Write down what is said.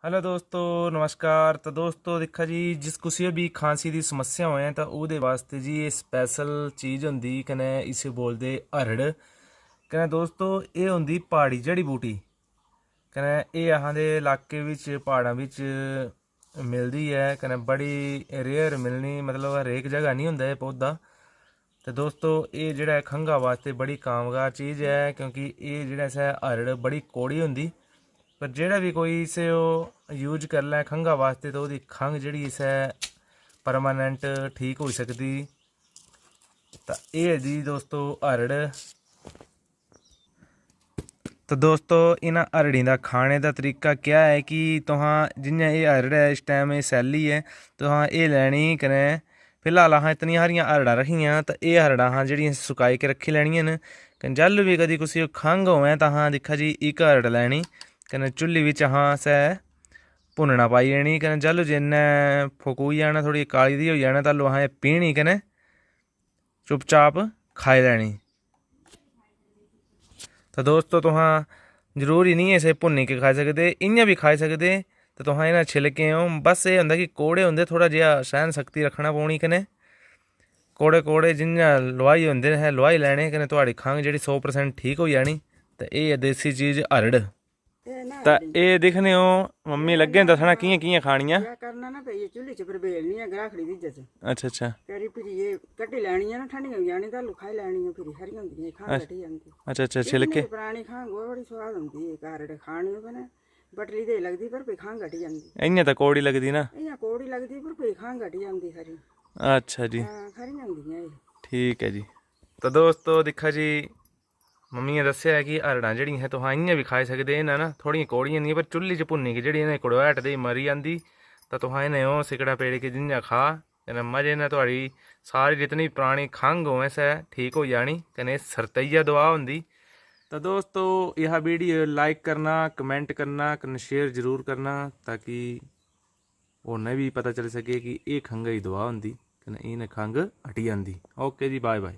Hello दोस्तों नमस्कार। तो दोस्तों दिक्खा जी, जिस कुसै भी खांसी की समस्या होए तो ਉਹਦੇ वास्ते जी ये स्पैशल चीज़ होंदी कने इसे बोलते हरड़। कने दोस्तों ये होंदी पहाड़ी जड़ी बूटी कने ये अहां दे इलाके विच पहाड़ां विच मिलदी है कने बड़ी रेयर मिलनी, मतलब हरेक जगह नहीं होंदा ये पौधा। तो दोस्तों ये जेह्ड़ा खंघा वास्ते बड़ी कामगार चीज़ है, क्योंकि ये जेह्ड़ा इसे हरड़ बड़ी कौड़ी होंदी। पर जेह्ड़ा भी कोई इसे यूज कर लै खंघा वास्ते तो ओह्दी खंघ जेह्ड़ी इसे परमानेंट ठीक हो सकदी। तो ये जी दोस्तों हरड़। तो दोस्तों इन्हां हरड़ें दा खाने का तरीका क्या है कि तुहां जियां ये हरड़ है इस टाइम ये सैल्ली है, तुहां ये लैनी कने फिलहाल अहां इतनी हारियां हरड़ां रखियां। तो ये हरड़ां अहां जेह्ड़ियां सुकाई के रखी लैनियां न। कने जल भी कदी कुसै खंघ होवे तो अहां दिक्खा जी इक हरड़ लैनी कने चुल्ली बिच अहां सै भुन्नना पाई देनी। कने जल जिन्नै फकूई जाना थोड़ी काली दी होई जाना तैलूं अहां पीह्नी कने चुपचाप खाई लैनी। तो दोस्तों तुहां जरूरी नहीं इसे भुन्नी के खाई सकदे, इ'यां भी खाई सकदे। तो तुहां इन्हां छिलकें बस ये होंदा कि कौड़े होंदे, थोड़ा जेहा सहन शक्ति रखना पौनी। कने कौड़े कौड़े जियां लोहाई होंदे न लोहाई लैने कने तुहाड़ी खंघ जेह्ड़ी 100% ठीक हो जानी। तो ये देसी चीज़ हरड़। तो ये दिक्खने हो मम्मी लग्गे दसना कि'यां कि'यां खानियां। क्या करना ना भई चुल्ली च फिर बेलनी है गराखड़ी दी जच अच्छा अच्छा फिर ये कट्टी लैनी है ना, ठंडी हो जानी तां खाई लैनी है। फिर हरी होंदी है खां घटी जाती। अच्छा अच्छा छिलके। पुरानी खां बड़ी स्वाद होंदी है, हरड़ खानी हो कने बटली दे लगदी पर खां घटी जाती। इ'यां तो कौड़ी लगदी ना। इ'यां कौड़ी लगदी पर खां घटी जाती खरी। अच्छा जी खरी होंदियां एह्। ठीक है जी। तो दोस्तों दिक्खा जी मम्मी दस्सेआ है कि हरड़ां जेह्ड़ियां हैं तुहां इ'यां भी खाई सकदे। इ'यां ना थोड़ियां कौड़ियां होंदियां पर चुल्ली च भुन्नी के जेह्ड़ी इ'नें कड़वाहट देई मरी जंदी। तो तुहां इ'नें ओह् सिकड़ा पेड़ के जियां खा कन्नै मजे ने तुहाड़ी सारी जितनी पुरानी खंघ होवे सै ठीक हो जानी। कन्नै सरतैया दवा होंदी। तो दोस्तों यह वीडियो लाइक करना, कमेंट करना, कन्नै शेयर जरूर करना ताकि उन्हें भी पता चल सके कि ये खंघ की दवा होंदी कन्नै इ'नें खंघ हटी जांदी। ओके जी बाय बाय।